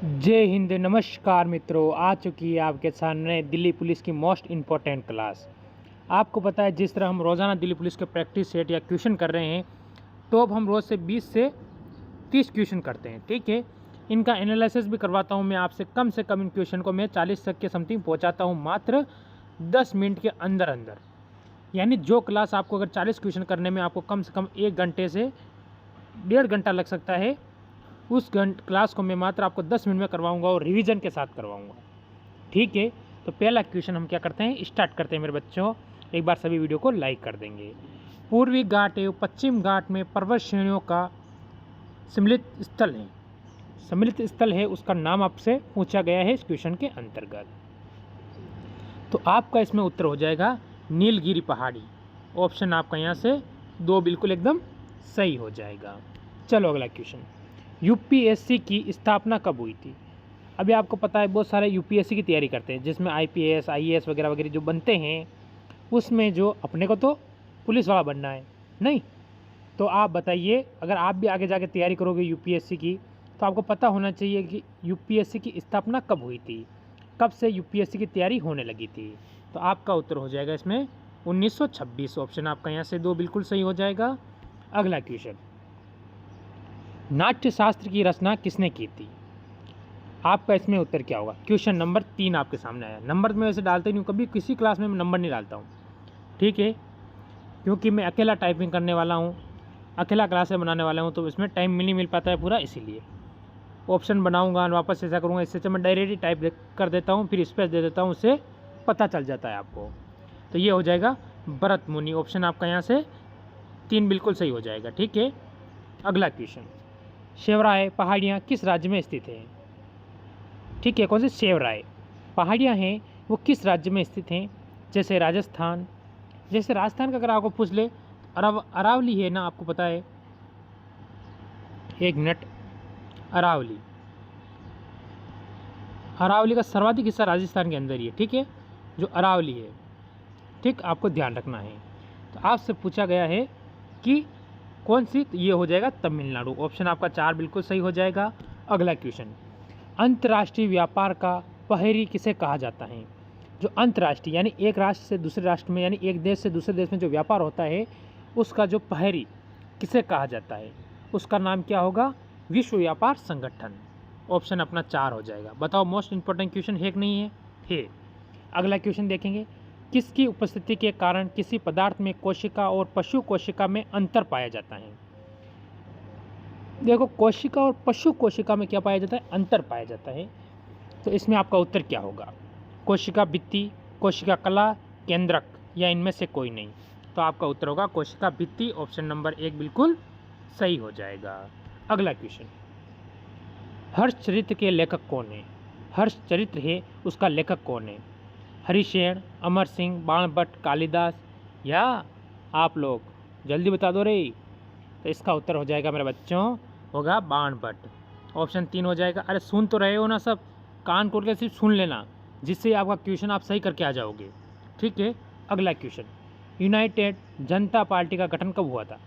जय हिंद। नमस्कार मित्रों, आ चुकी है आपके सामने दिल्ली पुलिस की मोस्ट इम्पोर्टेंट क्लास। आपको पता है जिस तरह हम रोज़ाना दिल्ली पुलिस के प्रैक्टिस सेट या क्वेश्चन कर रहे हैं, तो अब हम रोज़ से 20 से 30 क्वेश्चन करते हैं। ठीक है, इनका एनालिसिस भी करवाता हूं मैं आपसे। कम से कम इन क्वेश्चन को मैं 40 तक के समथिंग पहुंचाता हूं, मात्र 10 मिनट के अंदर अंदर। यानी जो क्लास आपको अगर 40 क्वेश्चन करने में आपको कम से कम 1 घंटे से 1.5 घंटा लग सकता है, उस क्लास को मैं मात्र आपको 10 मिनट में करवाऊंगा और रिवीजन के साथ करवाऊंगा। ठीक है, तो पहला क्वेश्चन हम क्या करते हैं, स्टार्ट करते हैं मेरे बच्चों। एक बार सभी वीडियो को लाइक कर देंगे। पूर्वी घाट एवं पश्चिम घाट में पर्वत श्रेणियों का सम्मिलित स्थल है, उसका नाम आपसे पूछा गया है इस क्वेश्चन के अंतर्गत। तो आपका इसमें उत्तर हो जाएगा नीलगिरी पहाड़ी। ऑप्शन आपका यहाँ से 2 बिल्कुल एकदम सही हो जाएगा। चलो अगला क्वेश्चन, यूपीएससी की स्थापना कब हुई थी? अभी आपको पता है बहुत सारे यूपीएससी की तैयारी करते हैं, जिसमें आईपीएस आईएएस वगैरह वगैरह जो बनते हैं, उसमें जो अपने को तो पुलिस वाला बनना है नहीं। तो आप बताइए, अगर आप भी आगे जाके तैयारी करोगे यूपीएससी की, तो आपको पता होना चाहिए कि यूपीएससी की स्थापना कब हुई थी, कब से यूपीएससी की तैयारी होने लगी थी। तो आपका उत्तर हो जाएगा इसमें 1926। ऑप्शन आपका यहाँ से 2 बिल्कुल सही हो जाएगा। अगला क्वेश्चन, नाट्यशास्त्र की रचना किसने की थी? आपका इसमें उत्तर क्या होगा? क्वेश्चन नंबर 3 आपके सामने आया। नंबर में वैसे डालते नहीं हूँ, कभी किसी क्लास में मैं नंबर नहीं डालता हूँ। ठीक है, क्योंकि मैं अकेला टाइपिंग करने वाला हूँ, अकेला क्लासें बनाने वाला हूँ, तो इसमें टाइम नहीं मिल पाता है पूरा, इसीलिए ऑप्शन बनाऊँगा वापस ऐसा करूँगा। इससे मैं डायरेक्टली टाइप कर देता हूँ, फिर स्पेस दे देता हूँ, उससे पता चल जाता है आपको। तो ये हो जाएगा भरत मुनि। ऑप्शन आपका यहाँ से 3 बिल्कुल सही हो जाएगा। ठीक है, अगला क्वेश्चन, शेवराय पहाड़ियाँ किस राज्य में स्थित हैं? ठीक है, कौन से शेवराय पहाड़ियाँ हैं वो किस राज्य में स्थित हैं? जैसे राजस्थान, जैसे राजस्थान का अगर आपको पूछ ले, अरावली है ना, आपको पता है। एक मिनट, अरावली का सर्वाधिक हिस्सा राजस्थान के अंदर ही है। ठीक है, जो अरावली है, ठीक, आपको ध्यान रखना है। तो आपसे पूछा गया है कि कौन सी, तो ये हो जाएगा तमिलनाडु। ऑप्शन आपका 4 बिल्कुल सही हो जाएगा। अगला क्वेश्चन, अंतर्राष्ट्रीय व्यापार का पहरी किसे कहा जाता है? जो अंतर्राष्ट्रीय यानी एक राष्ट्र से दूसरे राष्ट्र में, यानी एक देश से दूसरे देश में जो व्यापार होता है, उसका जो पहरी किसे कहा जाता है, उसका नाम क्या होगा? विश्व व्यापार संगठन। ऑप्शन अपना 4 हो जाएगा। बताओ, मोस्ट इंपॉर्टेंट क्वेश्चन है कि नहीं है? है। अगला क्वेश्चन देखेंगे, किसकी उपस्थिति के कारण किसी पदार्थ में कोशिका और पशु कोशिका में अंतर पाया जाता है? देखो, कोशिका और पशु कोशिका में क्या पाया जाता है? अंतर पाया जाता है। तो इसमें आपका उत्तर क्या होगा? कोशिका भित्ति, कोशिका कला, केंद्रक, या इनमें से कोई नहीं? तो आपका उत्तर होगा कोशिका भित्ति। ऑप्शन नंबर 1 बिल्कुल सही हो जाएगा। अगला क्वेश्चन, हर्षचरित्र के लेखक कौन है? हर्षचरित्र है, उसका लेखक कौन है? हरिशेन, अमर सिंह, बाणभट्ट, कालिदास, या आप लोग जल्दी बता दो रे। तो इसका उत्तर हो जाएगा मेरे बच्चों, होगा बाणभट्ट। ऑप्शन 3 हो जाएगा। अरे सुन तो रहे हो ना सब, कान खोल के सिर्फ सुन लेना, जिससे आपका क्वेश्चन आप सही करके आ जाओगे। ठीक है, अगला क्वेश्चन, यूनाइटेड जनता पार्टी का गठन कब हुआ था?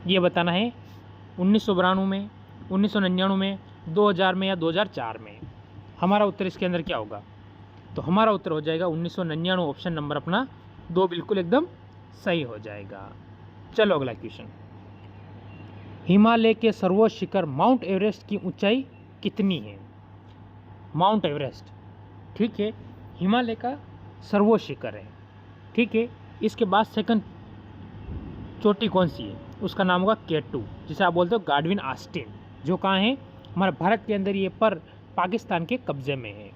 ये बताना है। 1992 में, 1999 में, 2000 में, या 2004 में? हमारा उत्तर इसके अंदर क्या होगा? तो हमारा उत्तर हो जाएगा 1999। ऑप्शन नंबर अपना 2 बिल्कुल एकदम सही हो जाएगा। चलो अगला क्वेश्चन, हिमालय के सर्वोच्च शिखर माउंट एवरेस्ट की ऊंचाई कितनी है? माउंट एवरेस्ट, ठीक है, हिमालय का सर्वोच्च शिखर है। ठीक है, इसके बाद सेकंड चोटी कौन सी है? उसका नाम होगा K2, जिसे आप बोलते हो गाडविन आस्टिन, जो कहाँ है? हमारे भारत के अंदर ये, पर पाकिस्तान के कब्जे में है।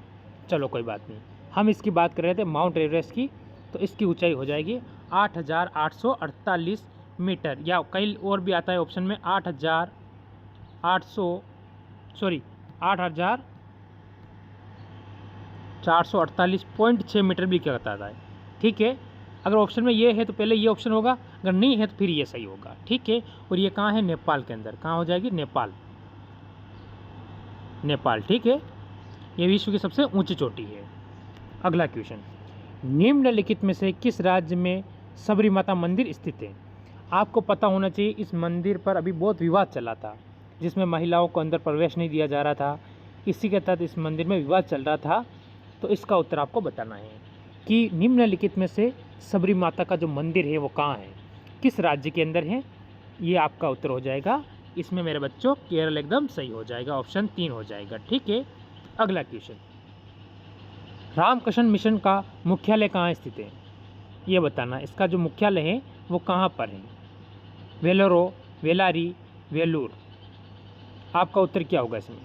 चलो कोई बात नहीं, हम इसकी बात कर रहे थे माउंट एवरेस्ट की। तो इसकी ऊंचाई हो जाएगी 8,848 मीटर, या कई और भी आता है ऑप्शन में 8,448.6 मीटर भी क्या बताता है। ठीक है, अगर ऑप्शन में ये है तो पहले ये ऑप्शन होगा, अगर नहीं है तो फिर ये सही होगा। ठीक है, और ये कहाँ है? नेपाल के अंदर। कहाँ हो जाएगी? नेपाल। ठीक है, ये विश्व की सबसे ऊंची चोटी है। अगला क्वेश्चन, निम्नलिखित में से किस राज्य में सबरी माता मंदिर स्थित है? आपको पता होना चाहिए, इस मंदिर पर अभी बहुत विवाद चला था, जिसमें महिलाओं को अंदर प्रवेश नहीं दिया जा रहा था, इसी के तहत इस मंदिर में विवाद चल रहा था। तो इसका उत्तर आपको बताना है कि निम्नलिखित में से सबरी माता का जो मंदिर है वो कहाँ है, किस राज्य के अंदर है। ये आपका उत्तर हो जाएगा इसमें मेरे बच्चों केरल एकदम सही हो जाएगा, ऑप्शन 3 हो जाएगा। ठीक है, अगला क्वेश्चन, रामकृष्ण मिशन का मुख्यालय कहाँ स्थित है, ये बताना। इसका जो मुख्यालय है वो कहाँ पर है, वेलोरो, वेलारी, वेलूर। आपका उत्तर क्या होगा इसमें,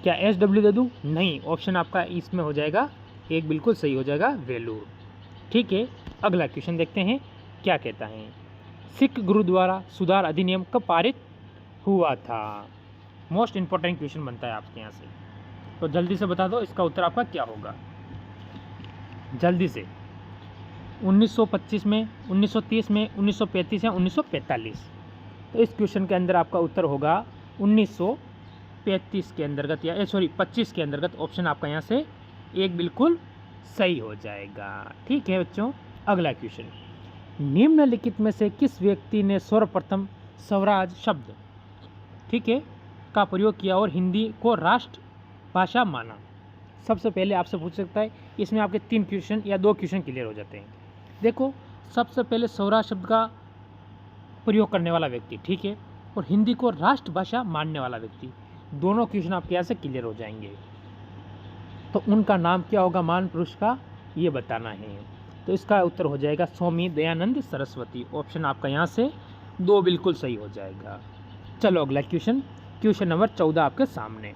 क्या SW दे दूँ? नहीं, ऑप्शन आपका इसमें हो जाएगा एक बिल्कुल सही हो जाएगा, वेलूर। ठीक है, अगला क्वेश्चन देखते हैं क्या कहता है। सिख गुरुद्वारा सुधार अधिनियम कब पारित हुआ था? मोस्ट इंपॉर्टेंट क्वेश्चन बनता है आपके यहाँ से, तो जल्दी से बता दो इसका उत्तर आपका क्या होगा, जल्दी से। 1925 में, 1930 में, 1935 या 1945? तो इस क्वेश्चन के अंदर आपका उत्तर होगा 1935 के अंतर्गत, या 25 के अंतर्गत। ऑप्शन आपका यहाँ से एक बिल्कुल सही हो जाएगा। ठीक है बच्चों, अगला क्वेश्चन, निम्नलिखित में से किस व्यक्ति ने सर्वप्रथम स्वराज शब्द, ठीक है, का प्रयोग किया और हिंदी को राष्ट्र भाषा माना? सबसे पहले आपसे पूछ सकता है, इसमें आपके 3 क्वेश्चन या 2 क्वेश्चन क्लियर हो जाते हैं। देखो, सबसे पहले स्वराज शब्द का प्रयोग करने वाला व्यक्ति, ठीक है, और हिंदी को राष्ट्रभाषा मानने वाला व्यक्ति, दोनों क्वेश्चन आपके यहाँ से क्लियर हो जाएंगे। तो उनका नाम क्या होगा महान पुरुष का, ये बताना है। तो इसका उत्तर हो जाएगा स्वामी दयानंद सरस्वती। ऑप्शन आपका यहाँ से 2 बिल्कुल सही हो जाएगा। चलो अगला क्वेश्चन, क्वेश्चन नंबर 14 आपके सामने।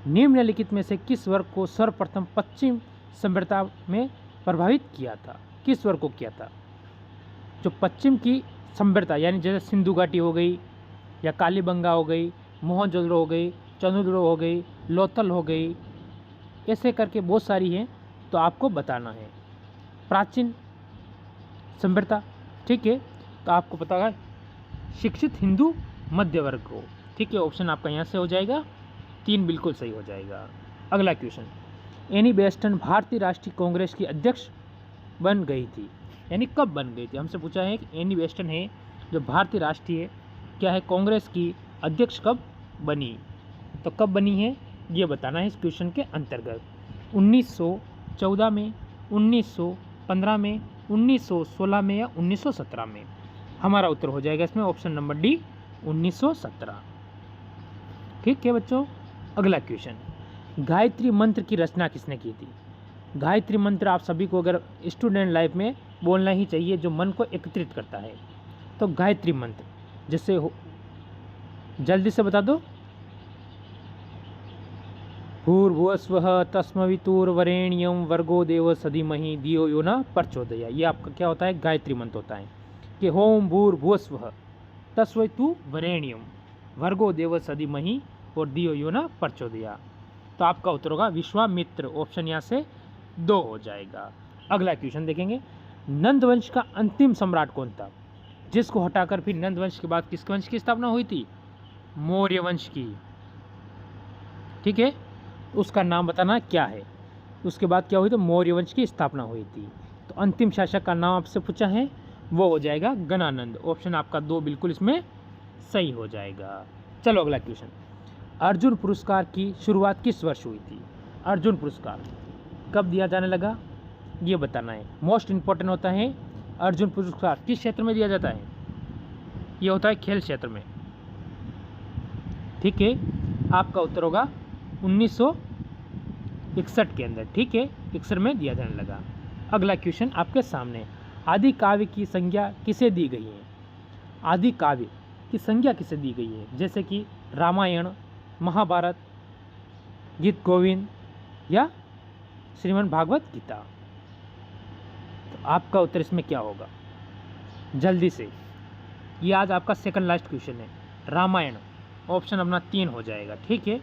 निम्नलिखित में से किस वर्ग को सर्वप्रथम पश्चिम सभ्यता में प्रभावित किया था? किस वर्ग को किया था? जो पश्चिम की सभ्यता, यानी जैसे सिंधु घाटी हो गई, या कालीबंगा हो गई, मोहनजोदड़ो हो गई, चंद्रदुर्ग हो गई, लोथल हो गई, ऐसे करके बहुत सारी हैं, तो आपको बताना है प्राचीन सभ्यता। ठीक है, तो आपको पता है शिक्षित हिंदू मध्य वर्ग को। ठीक है, ऑप्शन आपका यहाँ से हो जाएगा 3 बिल्कुल सही हो जाएगा। अगला क्वेश्चन, एनी बेस्टन भारतीय राष्ट्रीय कांग्रेस की अध्यक्ष बन गई थी, यानी कब बन गई थी? हमसे पूछा है कि एनी बेस्टन है जो भारतीय राष्ट्रीय क्या है कांग्रेस की अध्यक्ष कब बनी, तो कब बनी है ये बताना है इस क्वेश्चन के अंतर्गत। 1914 में, 1915 में, 1916 में या 1917 में? हमारा उत्तर हो जाएगा इसमें ऑप्शन नंबर डी, 1917। ठीक है बच्चों, अगला क्वेश्चन, गायत्री मंत्र की रचना किसने की थी? गायत्री मंत्र आप सभी को अगर स्टूडेंट लाइफ में बोलना ही चाहिए, जो मन को एकत्रित करता है। तो गायत्री मंत्र जैसे हो, जल्दी से बता दो। भूर्भुवस्वः तस्मवितुर्वरेण्यं वर्गो देवस्य धीमहि धियो यो न प्रचोदयात्। ये आपका क्या होता है? गायत्री मंत्र होता है कि होम भूर्भुवस्वः तस्मवितुर्वरेण्यं वर्गो देवस्य धीमहि और धियो यो न प्रचोदयात्। तो आपका उत्तर होगा विश्वामित्र। ऑप्शन यहाँ से 2 हो जाएगा। अगला क्वेश्चन देखेंगे, नंदवंश का अंतिम सम्राट कौन था, जिसको हटाकर फिर नंदवंश के बाद किस वंश की स्थापना हुई थी? मौर्य वंश की। ठीक है, उसका नाम बताना क्या है। उसके बाद क्या हुई? तो मौर्य वंश की स्थापना हुई थी। तो अंतिम शासक का नाम आपसे पूछा है, वो हो जाएगा गणानंद। ऑप्शन आपका 2 बिल्कुल इसमें सही हो जाएगा। चलो अगला क्वेश्चन, अर्जुन पुरस्कार की शुरुआत किस वर्ष हुई थी? अर्जुन पुरस्कार कब दिया जाने लगा ये बताना है। मोस्ट इम्पोर्टेंट होता है अर्जुन पुरस्कार किस क्षेत्र में दिया जाता है? ये होता है खेल क्षेत्र में। ठीक है, आपका उत्तर होगा 1961 के अंदर। ठीक है, 61 में दिया जाने लगा। अगला क्वेश्चन आपके सामने, आदि काव्य की संज्ञा किसे दी गई है? आदि काव्य की संज्ञा किसे दी गई है? जैसे कि रामायण, महाभारत, गीत गोविंद या श्रीमद् भागवत गीता। तो आपका उत्तर इसमें क्या होगा? जल्दी से, ये आज आपका सेकंड लास्ट क्वेश्चन है, रामायण। ऑप्शन अपना 3 हो जाएगा। ठीक है,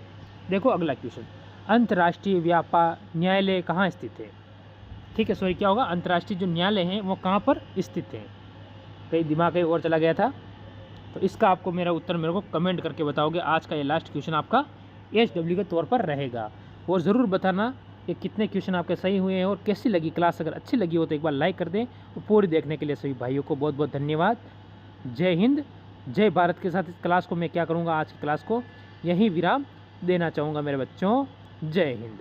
देखो अगला क्वेश्चन, अंतर्राष्ट्रीय व्यापार न्यायालय कहाँ स्थित है? ठीक है, सॉरी क्या होगा, अंतर्राष्ट्रीय जो न्यायालय हैं वो कहाँ पर स्थित है? कहीं दिमाग कहीं और चला गया था। तो इसका आपको मेरा उत्तर मेरे को कमेंट करके बताओगे। आज का ये लास्ट क्वेश्चन आपका SW के तौर पर रहेगा। और ज़रूर बताना कि कितने क्वेश्चन आपके सही हुए हैं और कैसी लगी क्लास। अगर अच्छी लगी हो तो एक बार लाइक कर दें। और पूरी देखने के लिए सभी भाइयों को बहुत बहुत धन्यवाद। जय हिंद, जय भारत के साथ इस क्लास को मैं क्या करूँगा, आज की क्लास को यहीं विराम देना चाहूँगा मेरे बच्चों। जय हिंद।